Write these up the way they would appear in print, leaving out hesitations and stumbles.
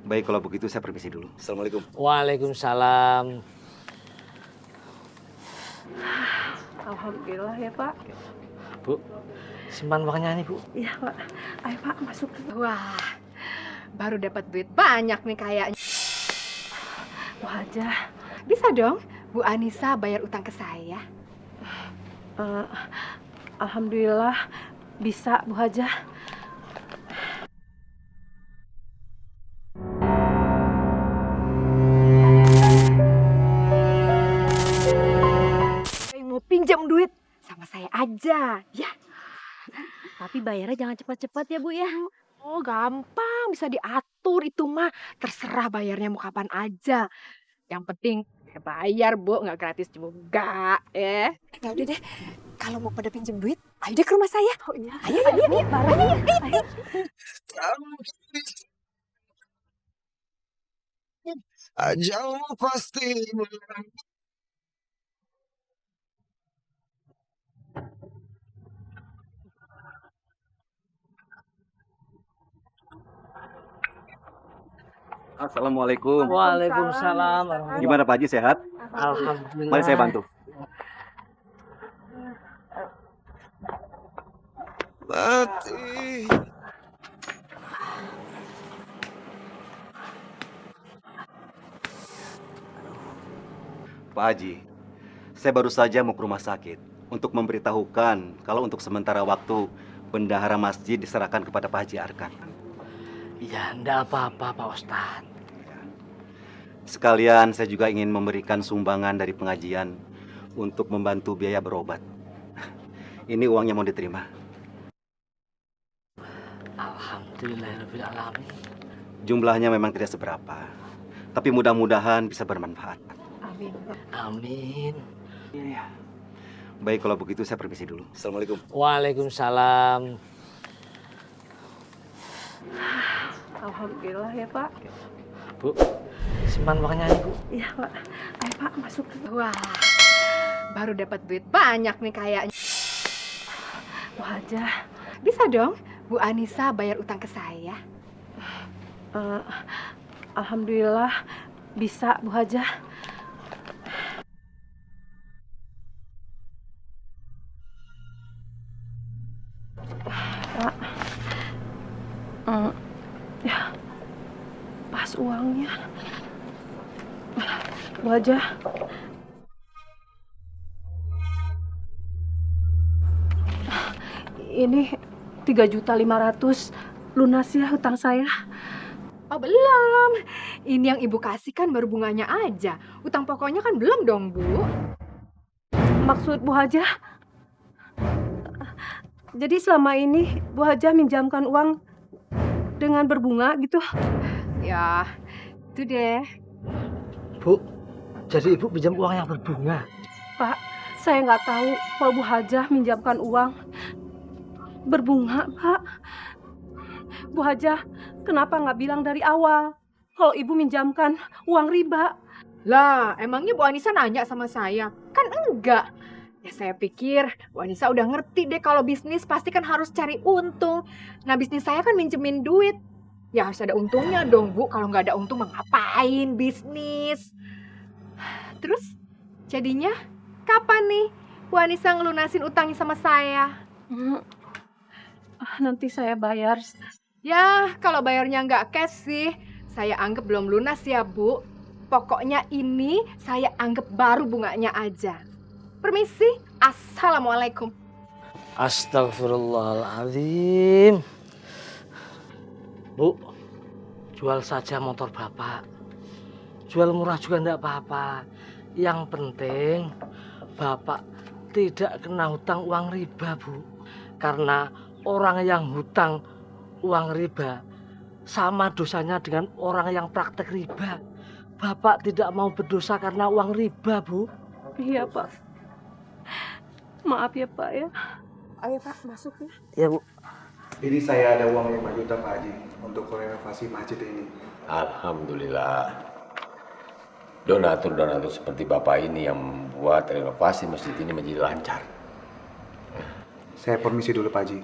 Baik, kalau begitu saya permisi dulu. Assalamualaikum. Waalaikumsalam. Alhamdulillah ya Pak. Bu, simpan uangnya nih Bu. Iya Pak. Ayo Pak masuk. Wah, baru dapat duit banyak nih kayaknya. Bu Hajah. Bisa dong Bu Anissa bayar utang ke saya? eh, Alhamdulillah bisa Bu Hajah. Yang mau pinjam duit sama saya aja, ya. Tapi bayarnya jangan cepat-cepat ya Bu ya. Oh, gampang, bisa diatur itu mah. Terserah bayarnya mau kapan aja. Yang penting saya bayar, Bu, nggak gratis juga, ya. Ya udah deh, kalau mau pada pinjam duit, ayo deh ke rumah saya. Oh iya. Ayo, bareng ya. Ayo. Ajalmu pasti. Assalamualaikum. Waalaikumsalam. Gimana Pak Haji, sehat? Alhamdulillah. Mari saya bantu. Mati. Pak Haji, saya baru saja mau ke rumah sakit untuk memberitahukan kalau untuk sementara waktu bendahara masjid diserahkan kepada Pak Haji Arkan. Ya, enggak apa-apa Pak Ustadz. Sekalian saya juga ingin memberikan sumbangan dari pengajian untuk membantu biaya berobat. Ini uangnya mau diterima. Alhamdulillahirrahmanirrahim. Jumlahnya memang tidak seberapa, tapi mudah-mudahan bisa bermanfaat. Amin. Amin. Iya. Baik, kalau begitu saya permisi dulu. Assalamualaikum. Waalaikumsalam. Alhamdulillah ya Pak. Bu, simpan uangnya nih Bu. Iya Pak. Ayo Pak masuk. Wah, baru dapat duit banyak nih kayaknya. Bu Hajah. Bisa dong Bu Anissa bayar utang ke saya? eh, Alhamdulillah bisa Bu Hajah. Pak. Ya. Pas uangnya. Bu Hajah. Ini 3.500.000 lunas ya hutang saya. Oh, belum. Ini yang Ibu kasih kan baru bunganya aja. Utang pokoknya kan belum dong, Bu. Maksud Bu Hajah, jadi selama ini Bu Hajah minjamkan uang dengan berbunga gitu? Ya, itu deh. Bu, jadi Ibu pinjam uang yang berbunga. Pak, saya nggak tahu kalau Bu Hajah minjamkan uang berbunga, Pak. Bu Hajah, kenapa nggak bilang dari awal kalau Ibu minjamkan uang riba? Lah, emangnya Bu Anissa nanya sama saya? Kan enggak. Ya saya pikir Bu Anissa udah ngerti deh kalau bisnis pasti kan harus cari untung. Nah, bisnis saya kan minjemin duit. Ya harus ada untungnya dong, Bu. Kalau nggak ada untung mah ngapain bisnis? Terus jadinya kapan nih Bu Anissa ngelunasin utangnya sama saya? Nanti saya bayar. Ya, kalau bayarnya nggak cash sih, saya anggap belum lunas ya, Bu. Pokoknya ini saya anggap baru bunganya aja. Permisi, Assalamualaikum. Astagfirullahaladzim. Bu, jual saja motor Bapak. Jual murah juga enggak apa-apa. Yang penting Bapak tidak kena hutang uang riba, Bu. Karena orang yang hutang uang riba sama dosanya dengan orang yang praktek riba. Bapak tidak mau berdosa karena uang riba, Bu. Iya, Pak. Maaf ya, Pak ya. Ayo Pak, masuk ya. Ya, Bu. Ini saya ada uang 5 juta Pak Haji untuk renovasi masjid ini. Alhamdulillah. Donatur-donatur seperti Bapak ini yang membuat renovasi masjid ini menjadi lancar. Saya permisi dulu Pak Haji.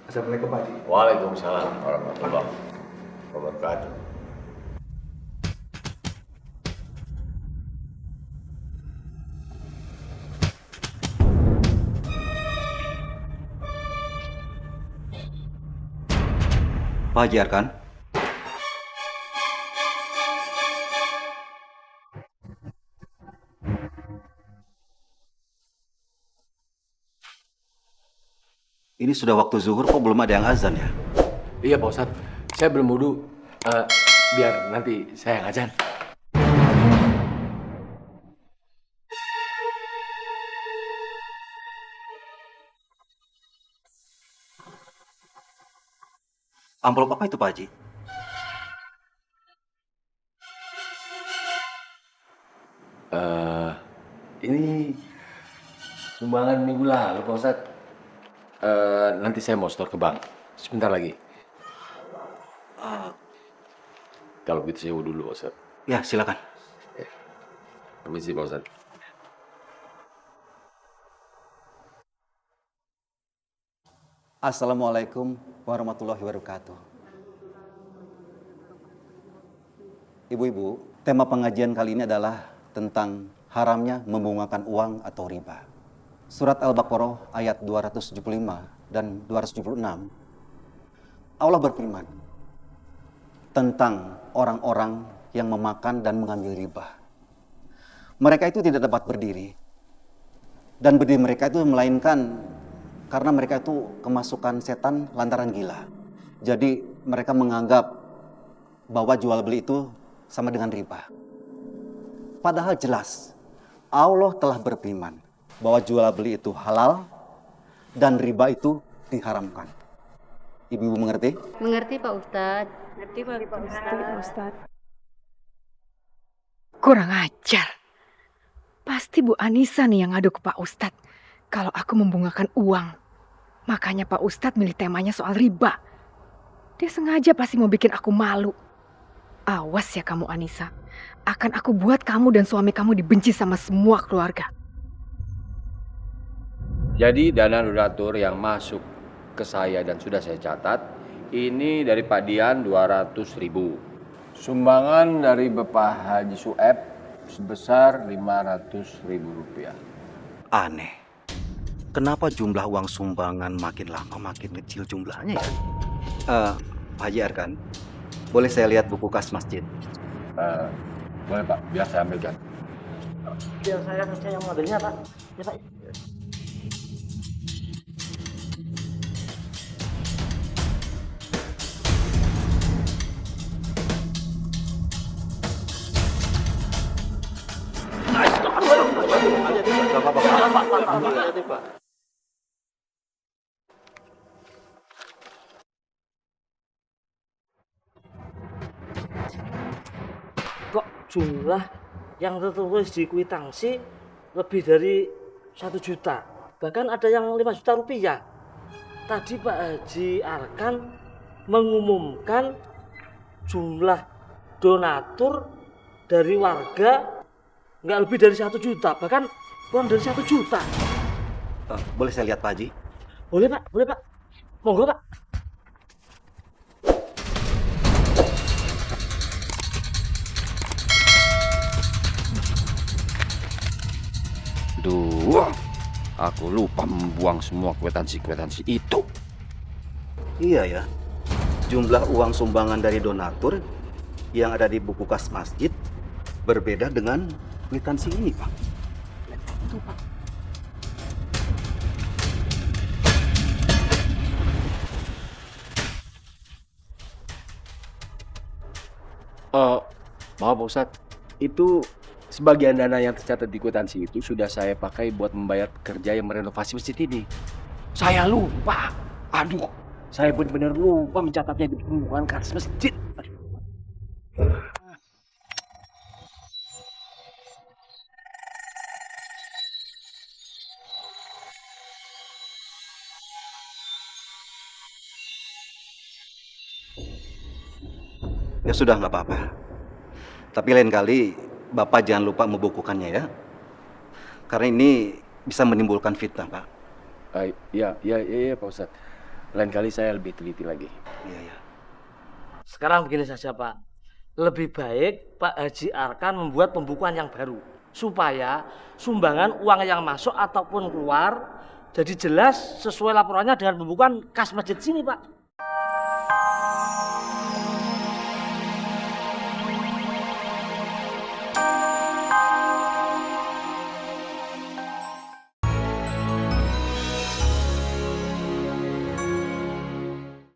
Assalamualaikum Pak Haji. Waalaikumsalam warahmatullahi wabarakatuh. wabarakatuh. Pak Haji Arkan? Ini sudah waktu zuhur kok belum ada yang azan ya? Iya Pak Ustadz, saya belum wudu. Biar nanti saya yang azan. Amplop apa itu Pak Haji? Ini sumbangan minggu lalu Pak Ustadz. Nanti saya mau store ke bank. Sebentar lagi. Kalau gitu saya wudu dulu Pak Ustadz. Ya, silakan. Permisi Pak Ustadz. Assalamualaikum warahmatullahi wabarakatuh. Ibu-ibu, tema pengajian kali ini adalah tentang haramnya membungakan uang atau riba. Surat Al-Baqarah ayat 275 dan 276, Allah berfirman tentang orang-orang yang memakan dan mengambil riba. Mereka itu tidak dapat berdiri. Dan berdiri mereka itu melainkan karena mereka itu kemasukan setan lantaran gila. Jadi mereka menganggap bahwa jual beli itu sama dengan riba. Padahal jelas Allah telah berfirman bahwa jual beli itu halal dan riba itu diharamkan. Ibu-ibu mengerti? Mengerti Pak Ustadz. Ngerti Pak Ustadz. Kurang ajar. Pasti Bu Anissa nih yang ngadu ke Pak Ustadz kalau aku membungakan uang. Makanya Pak Ustadz milih temanya soal riba. Dia sengaja pasti mau bikin aku malu. Awas ya kamu Anissa. Akan aku buat kamu dan suami kamu dibenci sama semua keluarga. Jadi dana donatur yang masuk ke saya dan sudah saya catat, ini dari Pak Dian 200.000. Sumbangan dari Bapak Haji Sueb sebesar 500.000 rupiah. Aneh. Kenapa jumlah uang sumbangan makin lama makin kecil jumlahnya ya? Pak Haji Arkan, boleh saya lihat buku kas masjid? Boleh Pak, biar saya ambilkan. Biar saya yang modelnya Pak. Ya Pak. Kok jumlah yang tertulis di kwitansi lebih dari 1 juta? Bahkan ada yang 5 juta rupiah. Tadi Pak Haji Arkan mengumumkan jumlah donatur dari warga nggak lebih dari 1 juta, bahkan kurang dari 1 juta. Boleh saya lihat Pak Haji? Boleh Pak. Monggo Pak. Duh, aku lupa membuang semua kwitansi-kwitansi itu. Iya ya. Jumlah uang sumbangan dari donatur yang ada di buku kas masjid berbeda dengan kwitansi ini, Pak. Itu, Pak. Maaf Pak Ustadz, itu sebagian dana yang tercatat di kwitansi itu sudah saya pakai buat membayar pekerja yang merenovasi masjid ini. Saya lupa. Aduh, saya benar-benar lupa mencatatnya di pembukaan kas masjid. Ya sudah, nggak apa-apa. Tapi lain kali Bapak jangan lupa membukukannya ya. Karena ini bisa menimbulkan fitnah, Pak. Iya Pak Ustadz. Lain kali saya lebih teliti lagi. Iya, iya. Sekarang begini saja Pak, lebih baik Pak Haji Arkan membuat pembukuan yang baru supaya sumbangan uang yang masuk ataupun keluar jadi jelas sesuai laporannya dengan pembukuan kas masjid sini Pak.